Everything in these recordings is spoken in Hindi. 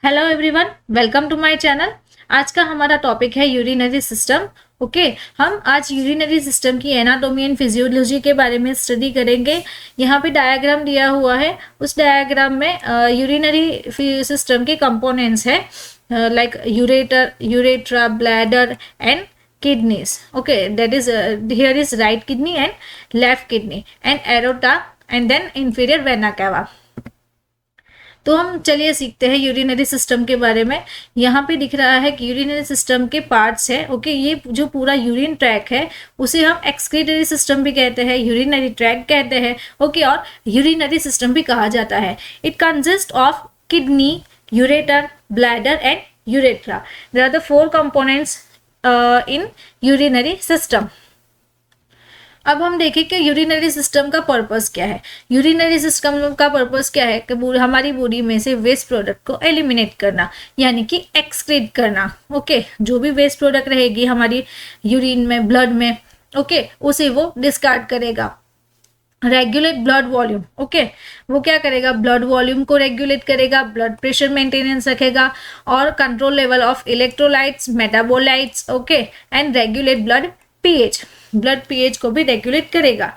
Hello everyone, welcome to my channel. आज का हमारा टॉपिक है यूरिनरी सिस्टम। ओके, हम आज यूरिनरी सिस्टम की एनाटॉमी एंड फिजियोलॉजी के बारे में स्टडी करेंगे। यहाँ पे डायग्राम दिया हुआ है। उस डायग्राम में यूरिनरी सिस्टम के कंपोनेंट्स है like urethra, bladder and kidneys. Okay, that is here is right kidney and left kidney and aorta and then inferior vena cava. तो हम चलिए सीखते हैं यूरिनरी सिस्टम के बारे में। यहाँ पे दिख रहा है कि यूरिनरी सिस्टम के पार्ट्स है। ओके, ये जो पूरा यूरिन ट्रैक है उसे हम एक्सक्रीटरी सिस्टम भी कहते हैं, यूरिनरी ट्रैक कहते हैं। ओके, और यूरिनरी सिस्टम भी कहा जाता है। It consist of kidney, ureter, bladder and urethra. There are the four components in urinary system. अब हम देखें कि यूरिनरी सिस्टम का पर्पस क्या है। यूरिनरी सिस्टम का पर्पस क्या है कि हमारी बॉडी में से वेस्ट प्रोडक्ट को एलिमिनेट करना, यानी कि एक्सक्रीट करना। ओके, जो भी वेस्ट प्रोडक्ट रहेगी हमारी यूरिन में, ब्लड में, ओके, उसे वो डिस्कार्ड करेगा। Regulate blood volume. ओके, वो क्या करेगा, ब्लड वॉल्यूम को रेगुलेट करेगा, ब्लड प्रेशर मेंटेनेंस रखेगा और control level of electrolytes, metabolites, okay, and regulate blood pH. Blood pH को भी रेगुलेट करेगा।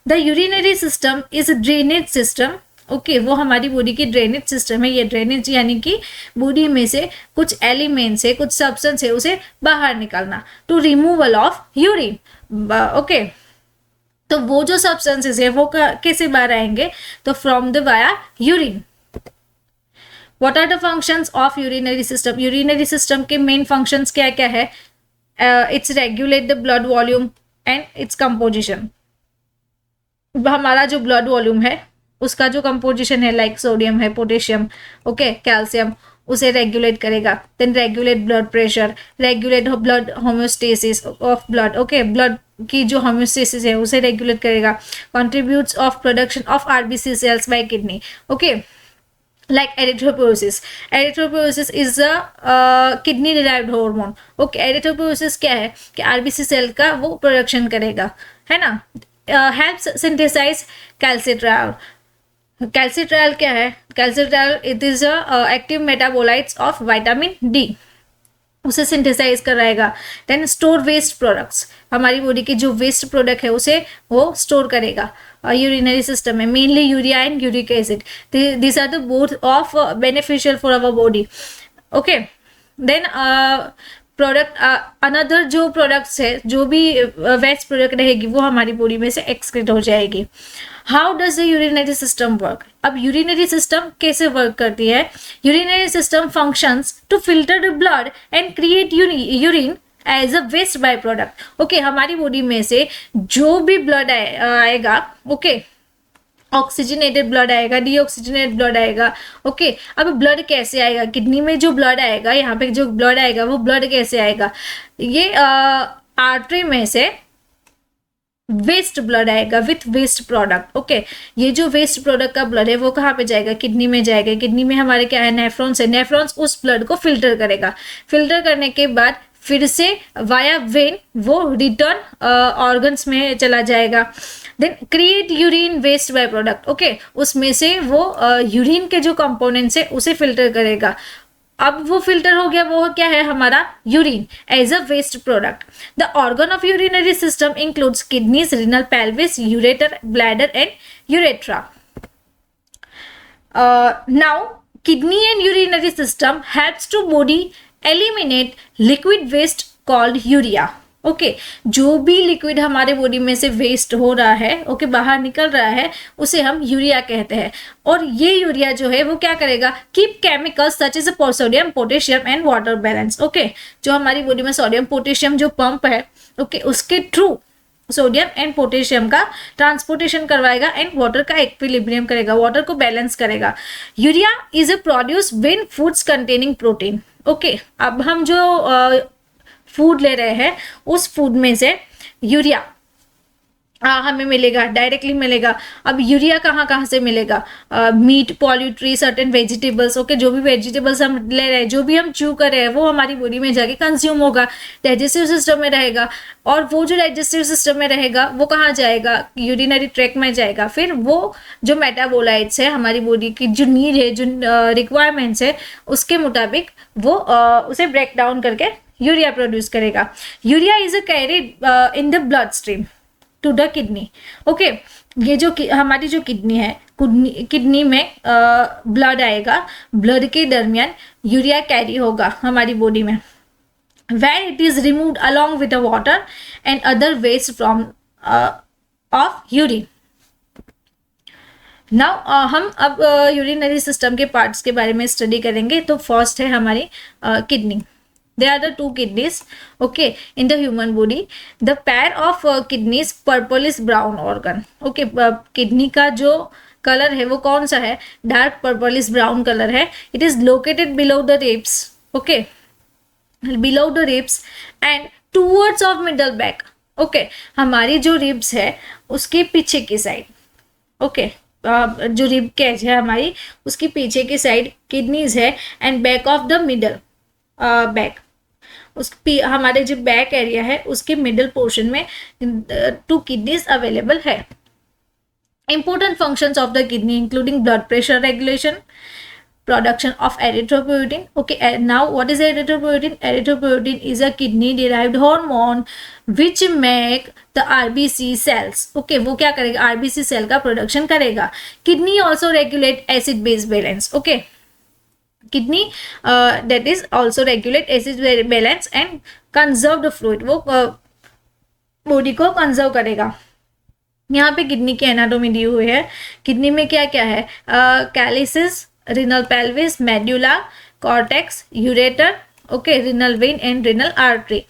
The urinary system is drainage system. Okay, वो हमारी बॉडी की ड्रेनेज सिस्टम है। ये ड्रेनेज यानी कि बॉडी में से कुछ एलिमेंट्स है, कुछ सब्सटेंस है, उसे बाहर निकालना, to removal of urine. Okay, तो वो जो सब्सटेंसेस है वो कैसे बाहर आएंगे, तो from the via urine. What are the functions of urinary system. Urinary system के मेन फंक्शंस क्या क्या है। Its regulate the blood volume and its composition. हमारा जो ब्लड वॉल्यूम है उसका जो कंपोजिशन है, लाइक सोडियम है, पोटेशियम, ओके, कैल्शियम, उसे रेगुलेट करेगा। Then regulate blood pressure, regulate blood homeostasis of blood. Okay, blood की जो होम्योस्टेसिस है उसे रेगुलेट करेगा। Contributes of production of RBC cells by kidney. Okay, like erythropoiesis. Erythropoiesis is a kidney derived hormone. Okay, erythropoiesis क्या है कि आरबीसी सेल का वो प्रोडक्शन करेगा, है ना। Helps synthesise कैल्सिट्राल। कैल्सिट्राल क्या है, calcitriol it is active metabolites of vitamin D, उसे सिंथेसाइज कराएगा। देन स्टोर वेस्ट प्रोडक्ट्स, हमारी बॉडी के जो वेस्ट प्रोडक्ट है उसे वो स्टोर करेगा यूरिनरी सिस्टम में, mainly urea and uric acid. This are the both of beneficial for our body. Okay, then product another जो प्रोडक्ट्स है, जो भी वेस्ट प्रोडक्ट रहेगी वो हमारी बॉडी में से एक्सक्रीट हो जाएगी। How does the urinary system work. अब यूरिनरी सिस्टम कैसे वर्क करती है। Urinary system functions to filter the blood and create urine as a waste by product. Okay, हमारी बॉडी में से जो भी ब्लड आएगा, ओके, ऑक्सीजनेटेड ब्लड आएगा, डीऑक्सीजनेटेड ब्लड आएगा। ओके, अब ब्लड कैसे आएगा, किडनी में जो ब्लड आएगा, यहाँ पे जो ब्लड आएगा वो ब्लड कैसे आएगा, ये आर्टरी में से वेस्ट ब्लड आएगा विथ वेस्ट प्रोडक्ट। ओके, ये जो वेस्ट प्रोडक्ट का ब्लड है वो कहाँ पे जाएगा, किडनी में जाएगा। किडनी में हमारे क्या है, नेफ्रॉन्स है। नेफ्रॉन्स उस ब्लड को फिल्टर करेगा। फिल्टर करने के बाद फिर से वाया वेन वो रिटर्न ऑर्गन्स में चला जाएगा। Then create urine waste by product. Okay, उसमें से वो यूरिन के जो कंपोनेंट्स है उसे फिल्टर करेगा। अब वो फिल्टर हो गया, वो क्या है हमारा urine as a waste product. The organ of urinary system includes kidneys, renal, pelvis, ureter, bladder and urethra. Now kidney and urinary system helps to body eliminate liquid waste called urea. Okay, जो भी लिक्विड हमारे बॉडी में से वेस्ट हो रहा है, ओके, बाहर निकल रहा है, उसे हम यूरिया कहते हैं। और ये यूरिया जो है वो क्या करेगा, keep chemicals such as sodium, potassium and water balance. Okay, जो हमारी बॉडी में सोडियम पोटेशियम जो पंप है, ओके, उसके थ्रू सोडियम एंड पोटेशियम का ट्रांसपोर्टेशन करवाएगा एंड वाटर का इक्विलिब्रियम करेगा, वाटर को बैलेंस करेगा। Urea is a produce when foods containing protein. Okay, अब हम जो फूड ले रहे हैं उस फूड में से यूरिया हमें मिलेगा, डायरेक्टली मिलेगा। अब यूरिया कहाँ कहाँ से मिलेगा? मीट, पॉल्यूट्री, सर्टेन वेजिटेबल्स, ओके, जो भी वेजिटेबल्स हम ले रहे हैं, जो भी हम च्यू कर रहे हैं, वो हमारी बॉडी में जाके कंज्यूम होगा, डाइजेस्टिव सिस्टम में रहेगा। और वो जो डाइजेस्टिव सिस्टम में रहेगा वो कहाँ जाएगा? यूरिनरी ट्रैक में जाएगा। फिर वो जो मेटाबोलाइट्स है, हमारी बॉडी की जो नीड है, जो रिक्वायरमेंट्स है, उसके मुताबिक वो उसे ब्रेक डाउन करके यूरिया प्रोड्यूस करेगा। Urea is a carried in the bloodstream to the kidney, okay. ये जो हमारी जो किडनी है, किडनी में ब्लड आएगा, ब्लड के दरमियान यूरिया कैरी होगा हमारी बॉडी में, when it is removed along with the water and other waste from of urine. Now हम अब यूरिनरी सिस्टम के पार्ट्स के बारे में स्टडी करेंगे। तो फर्स्ट है हमारी kidney. There are the two kidneys, okay, in the human body. The pair of kidneys purplish brown organ, okay. Kidney का जो कलर है वो कौन सा है? डार्क पर्पलिश ब्राउन कलर है। It is located below the ribs, okay, below the ribs and towards of middle back, okay. हमारी जो रिब्स है उसके पीछे की साइड, ओके, जो रिब कैज है हमारी उसके पीछे की साइड किडनीज है, and back of the middle back, हमारे जो बैक एरिया है उसके मिडल पोर्शन में 2 किडनीज अवेलेबल है। Important functions of the kidney including blood pressure regulation, production of erythropoietin, okay. And now what is erythropoietin? Erythropoietin is a kidney derived hormone which make the RBC cells, okay, वो क्या करेगा? RBC सेल का प्रोडक्शन करेगा। Kidney also regulate acid base balance, okay. Kidney that is also regulate acid balance and conserve the fluid, वो बॉडी को कंजर्व करेगा। यहाँ पे किडनी की एनाटोमी दी हुई है। किडनी में क्या क्या है? कैलिसिस, renal pelvis, medulla, cortex, ureter, okay, renal vein and renal artery.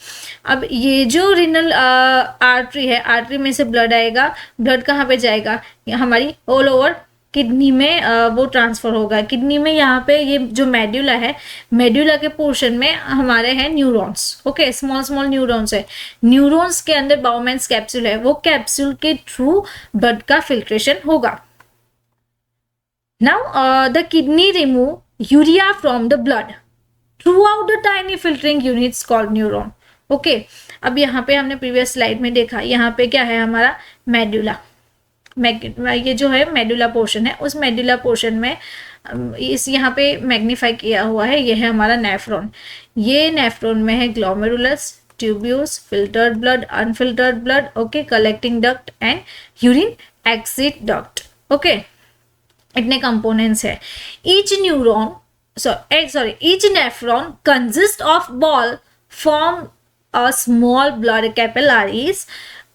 अब ये जो रिनल आर्टरी है, आर्टरी में से ब्लड आएगा। ब्लड कहाँ पे जाएगा? हमारी ऑल ओवर किडनी में वो ट्रांसफर होगा। किडनी में यहाँ पे ये जो मेड्यूला है, मेड्यूला के पोर्शन में हमारे हैं neurons, okay, small small neurons है। न्यूरॉन्स के अंदर बाउमेंस कैप्सूल है, वो कैप्सूल के थ्रू ब्लड का फिल्ट्रेशन होगा। Now the kidney remove urea from the blood throughout the tiny filtering units called neuron, okay. अब यहाँ पे हमने प्रीवियस स्लाइड में देखा, यहाँ पे क्या है हमारा? मेडुला। ये जो है मेडुला पोर्शन है, उस मेडुला पोर्शन में इस यहाँ पे मैग्नीफाई किया हुआ है, ये है हमारा नेफ्रॉन। ये नेफ्रॉन में है glomerulus, tubules, filtered blood, unfiltered blood, okay, collecting duct and urine exit duct, okay. इतने कंपोनेंट्स है। Each neuron each nephron consists of ball form a small blood capillaries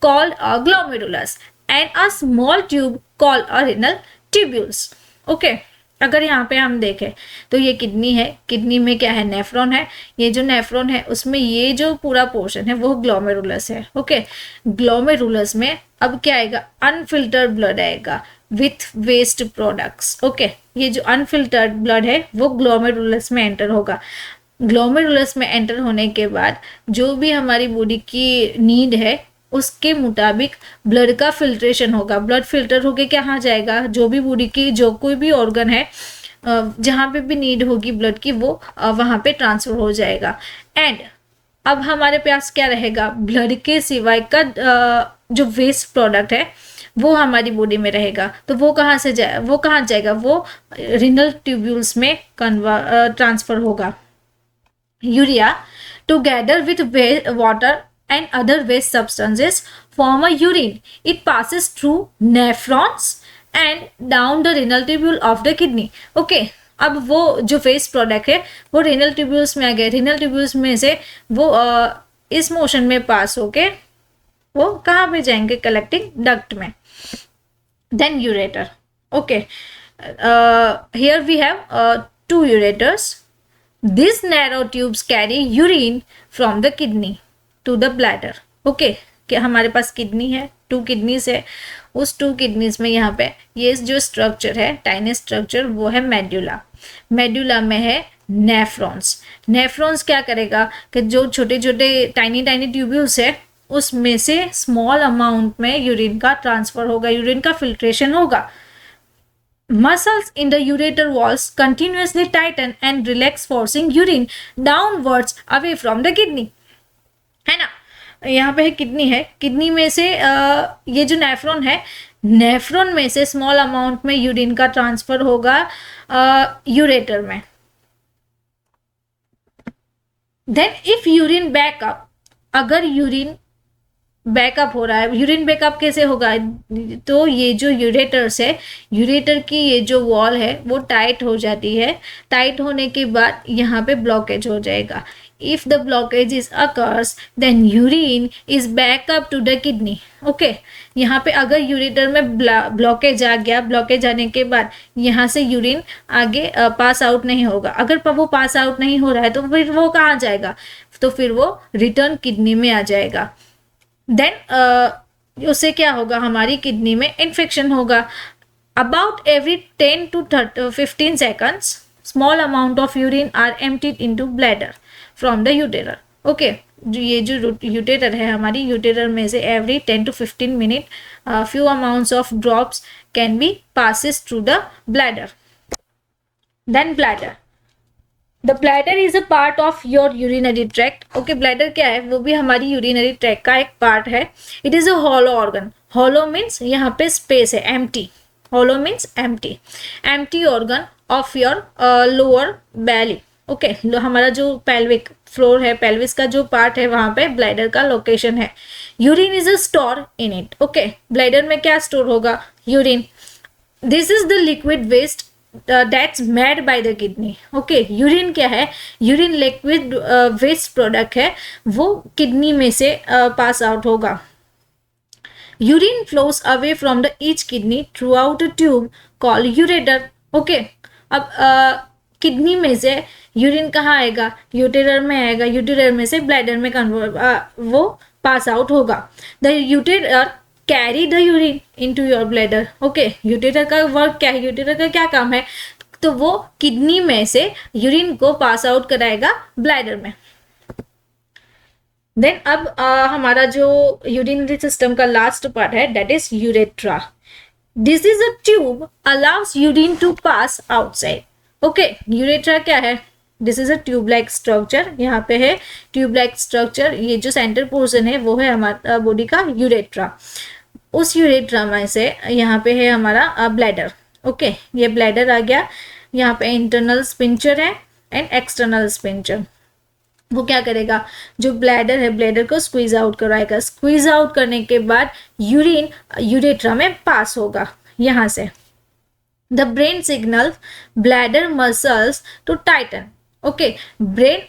called a glomerulus and a small tube called a renal tubules, okay. अगर यहाँ पे हम देखें तो ये किडनी है, किडनी में क्या है? नेफ्रॉन है। ये जो नेफ्रॉन है उसमें ये जो पूरा पोर्शन है वो ग्लोमेरुलस है, ओके। ग्लोमेरुलस में अब क्या आएगा? अनफिल्टर्ड ब्लड आएगा विथ वेस्ट प्रोडक्ट्स, ओके। ये जो अनफिल्टर्ड ब्लड है वो ग्लोमेरुलस में एंटर होगा। ग्लोमेरुलस में एंटर होने के बाद जो भी हमारी बॉडी की नीड है उसके मुताबिक ब्लड का फिल्ट्रेशन होगा। ब्लड फिल्टर होके कहाँ जाएगा? जो भी बॉडी की जो कोई भी ऑर्गन है जहाँ पे भी नीड होगी ब्लड की, वो वहाँ पे ट्रांसफर हो जाएगा। एंड अब हमारे पास क्या रहेगा? ब्लड के सिवाय का जो वेस्ट प्रोडक्ट है वो हमारी बॉडी में रहेगा। तो वो कहाँ से वो कहाँ जाएगा? वो रिनल ट्यूब्यूल्स में ट्रांसफर होगा। Urea together with water and other waste substances form a urine. It passes through nephrons and down the renal tubule of the kidney. Okay. अब वो जो वेस्ट प्रोडक्ट है वो रिनल ट्यूब्यूल्स में आ गए। रिनल ट्यूब्यूल्स में से वो इस मोशन में पास होके वो कहाँ पे जाएंगे? कलेक्टिंग डक्ट में। Then ureter, okay. Here we have 2 ureters. These narrow tubes carry urine from the kidney to the bladder, okay. कि हमारे पास किडनी है, 2 किडनीज है। उस 2 किडनीज में यहाँ पे ये जो स्ट्रक्चर है, टाइनी स्ट्रक्चर, वो है मेड्यूला। मेड्यूला में है नेफ्रॉन्स। नेफ्रॉन्स क्या करेगा कि जो छोटे छोटे टाइनी टाइनी ट्यूब्यूल्स है उसमें से स्मॉल अमाउंट में यूरिन का ट्रांसफर होगा, यूरिन का फिल्ट्रेशन होगा। Muscles in the ureter walls continuously tighten and relax, forcing urine downwards away from the kidney. है ना, यहाँ पे किडनी है, किडनी में से ये जो नेफ्रॉन है, नेफ्रॉन में से स्मॉल अमाउंट में यूरिन का ट्रांसफर होगा यूरेटर में। देन इफ यूरिन बैकअप, अगर यूरिन बैकअप हो रहा है, यूरिन बैकअप कैसे होगा, तो ये जो यूरेटर्स है, यूरेटर की ये जो वॉल है वो टाइट हो जाती है, टाइट होने के बाद यहाँ पे ब्लॉकेज हो जाएगा। If the blockage is occurs then urine is backup to the kidney. Okay, यहाँ पे अगर यूरेटर में ब्लॉकेज आ गया, ब्लॉकेज आने के बाद यहाँ से यूरिन आगे पास आउट नहीं होगा, अगर वो पास आउट नहीं हो रहा है तो फिर वो कहाँ जाएगा, तो फिर वो रिटर्न किडनी में आ जाएगा। देन उससे क्या होगा, हमारी किडनी में इन्फेक्शन होगा। About every 10 to 15 seconds small amount of urine are emptied into bladder from the ureter. Okay, ये जो यूटेरर है, हमारी यूटेरर में से every 10 to 15 minutes few amounts of drops can be passes through the bladder. Then bladder, the bladder is a part of your urinary tract. Okay, bladder क्या है, वो भी हमारी यूरिनरी ट्रैक्ट का एक पार्ट है। It is a hollow organ. Hollow means यहाँ पे स्पेस है, empty. Hollow means empty, empty organ of your lower belly. Okay, हमारा जो पेल्विक फ्लोर है, पेल्विस का जो पार्ट है, वहां पे ब्लैडर का लोकेशन है। Urine is a store in it. Okay, bladder में क्या स्टोर होगा, urine. This is the liquid waste that's made by the kidney. Okay, urine क्या है, यूरिन लिक्विड वेस्ट प्रोडक्ट है, वो किडनी में से पास आउट होगा। Urine flows away from the each kidney through out a tube called ureter. Okay, अब किडनी में से यूरिन कहाँ आएगा, यूटेरर में आएगा, यूटेरर में से ब्लैडर में वो पास आउट होगा। The ureter carry the urine into your bladder. Okay, ureter का वर्क क्या है, यूटेरर का क्या काम है, तो वो किडनी में से यूरिन को पास आउट कराएगा ब्लैडर में। देन अब हमारा जो यूरिनरी सिस्टम का लास्ट पार्ट है, that is urethra. This is a tube allows urine to pass outside. Okay, urethra क्या है, this is a tube like structure. यहाँ पे है ट्यूब लाइक स्ट्रक्चर, ये जो सेंटर पोर्शन है वो है हमारा बॉडी का यूरेट्रा। उस यूरेट्रा में से यहाँ पे है हमारा ब्लैडर। ओके, ये ब्लैडर आ गया, यहाँ पे इंटरनल स्पिंचर है एंड एक्सटर्नल स्पिंचर। वो क्या करेगा, जो ब्लैडर है, ब्लैडर को स्क्वीज आउट कराएगा। स्क्वीज आउट करने के बाद यूरिन यूरेट्रा में पास होगा यहाँ से। The brain signal bladder muscles to tighten. Okay, brain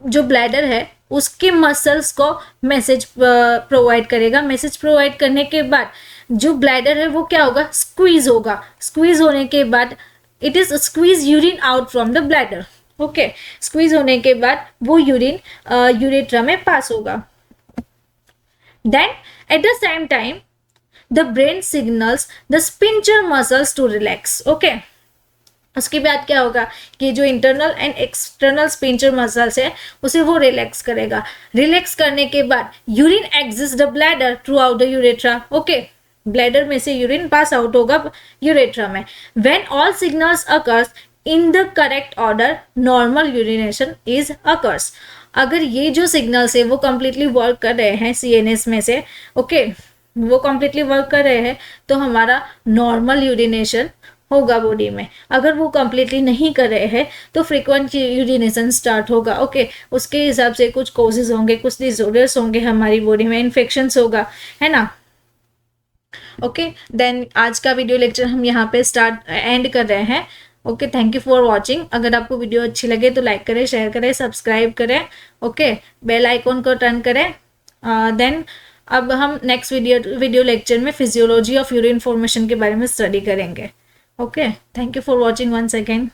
जो ब्लैडर है उसके मसल्स को मैसेज प्रोवाइड करेगा। मैसेज प्रोवाइड करने के बाद जो ब्लैडर है वो क्या होगा, स्क्वीज होगा। स्क्वीज होने के बाद it is squeeze urine out from the bladder. Okay, squeeze होने के बाद वो यूरिन यूरेट्रा में पास होगा। Then at the same time the brain signals the sphincter muscles to relax. Okay, उसके बाद क्या होगा कि जो internal and external sphincter muscles है उसे वो रिलैक्स करेगा। रिलैक्स करने के बाद urine exits the bladder through out the urethra. Okay, bladder में से यूरिन पास आउट होगा यूरेट्रा में। When all signals occurs in the correct order normal urination is occurs. अगर ये जो सिग्नल्स है वो कंप्लीटली वर्क कर रहे हैं सीएनएस में से, ओके, वो कंप्लीटली वर्क कर रहे हैं तो हमारा नॉर्मल यूरिनेशन होगा बॉडी में। अगर वो कंप्लीटली नहीं कर रहे हैं तो फ्रीक्वेंट यूरिनेशन स्टार्ट होगा। ओके, उसके हिसाब से कुछ कॉजेज होंगे, कुछ डिसऑर्डर्स होंगे हमारी बॉडी में, इन्फेक्शंस होगा, है ना। ओके, देन आज का वीडियो लेक्चर हम यहाँ पे एंड कर रहे हैं। Okay, thank you for watching. अगर आपको वीडियो अच्छी लगे तो लाइक करें, शेयर करें, सब्सक्राइब करें। ओके, बेल आइकॉन को टर्न करें। देन अब हम नेक्स्ट वीडियो लेक्चर में फिजियोलॉजी ऑफ यूरिन फॉर्मेशन के बारे में स्टडी करेंगे। Okay, thank you for watching once again.